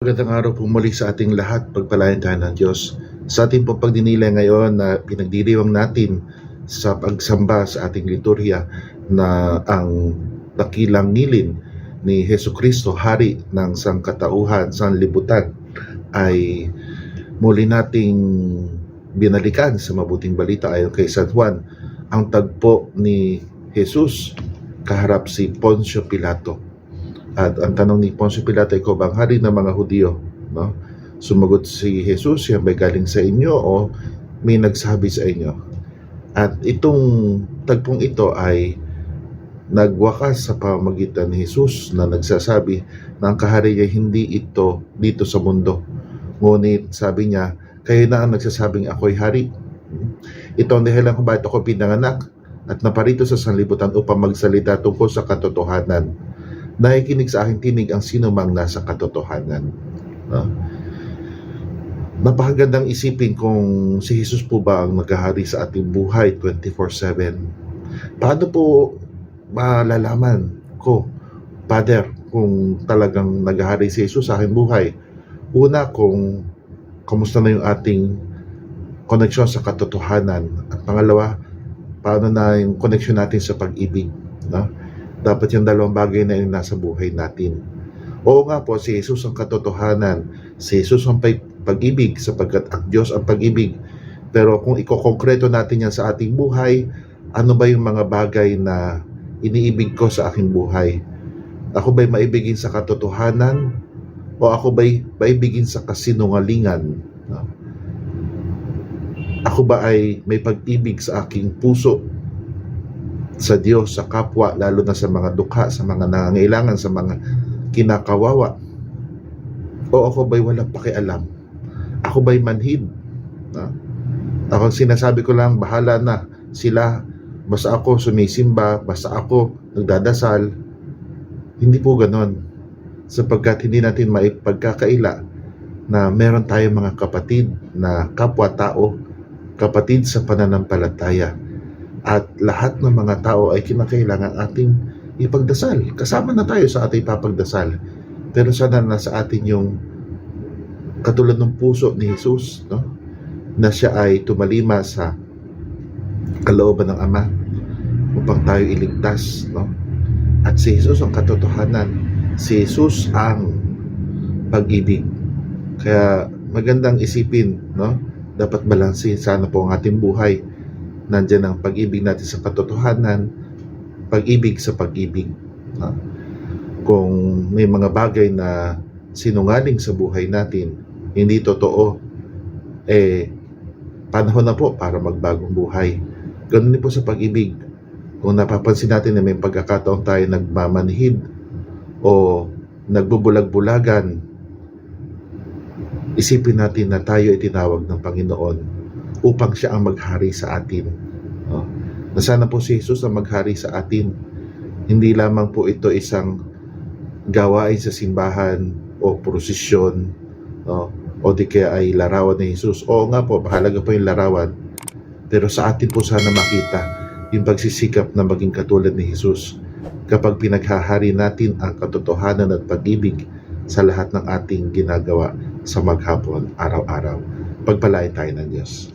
Magandang araw po muli sa ating lahat. Pagpalain tayo ng Diyos. Sa ating pong pagdinilay ngayon na pinagdiriwang natin sa pagsamba sa ating liturhiya na ang dakilang ngilin ni Hesukristo, Hari ng sangkatauhan, sanlibutan, ay muli nating binalikan sa mabuting balita ayon kay San Juan, ang tagpo ni Jesus kaharap si Poncio Pilato. At ang tanong ni Poncio Pilato, ikaw bang hari ng mga Hudyo? No? Sumagot si Jesus, yan ba'y galing sa inyo o may nagsabi sa inyo? At itong tagpong ito ay nagwakas sa pamamagitan ni Jesus na nagsasabi na ang kaharian hindi ito dito sa mundo. Ngunit sabi niya, kayo na ang nagsasabing ako'y hari. Ito ang dahilan kung bakit ako pinanganak at naparito sa sanlibutan upang magsalita tungkol sa katotohanan. Nakikinig sa aking tinig ang sino mang nasa katotohanan. Napakagandang isipin kung si Jesus po ba ang naghahari sa ating buhay 24/7. Paano po malalaman ko, Father, kung talagang naghahari si Jesus sa aking buhay? Una, kung kamusta na yung ating koneksyon sa katotohanan. At pangalawa, paano na yung koneksyon natin sa pag-ibig. No? Dapat yung dalawang bagay na yung nasa buhay natin. Oo nga po, si Jesus ang katotohanan. Si Jesus ang pag-ibig sapagkat ang Diyos ang pag-ibig. Pero kung iko-konkreto natin yan sa ating buhay, ano ba yung mga bagay na iniibig ko sa aking buhay? Ako ba'y maibigin sa katotohanan? O ako ba'y maibigin sa kasinungalingan? No? Ako ba ay may pag-ibig sa aking puso sa Diyos, sa kapwa, lalo na sa mga dukha, sa mga nangangailangan, sa mga kinakawawa? O ako ba'y walang pakialam? Ako ba'y manhid? Ako sinasabi ko lang, bahala na sila, basta ako sumisimba, basta ako nagdadasal. Hindi po ganon, sapagkat hindi natin maipagkakaila na meron tayong mga kapatid na kapwa-tao, kapatid sa pananampalataya. At lahat ng mga tao ay kinakailangan ating ipagdasal. Kasama na tayo sa ating papagdasal. Pero sana nasa atin yung katulad ng puso ni Jesus, no? Na siya ay tumalima sa kalooban ng Ama upang tayo iligtas. No? At si Jesus ang katotohanan. Si Jesus ang pag-ibig. Kaya magandang isipin, no? Dapat balansin sana po ang ating buhay. Nandiyan ang pag-ibig natin sa katotohanan, pag-ibig sa pag-ibig. Kung may mga bagay na sinungaling sa buhay natin, hindi totoo, panahon na po para magbagong buhay. Ganun din po sa pag-ibig. Kung napapansin natin na may pagkakataon tayo nagmamanhid o nagbubulag-bulagan, isipin natin na tayo ay tinawag ng Panginoon upang siya ang maghari sa atin. Na sana po si Jesus ang maghari sa atin. Hindi lamang po ito isang gawain sa simbahan o prosesyon, o di kaya ay larawan ni Jesus. Oo nga po, mahalaga po yung larawan. Pero sa atin po sana makita yung pagsisikap na maging katulad ni Jesus kapag pinaghahari natin ang katotohanan at pag-ibig sa lahat ng ating ginagawa sa maghapon, araw-araw. Pagpalain tayo ng Diyos.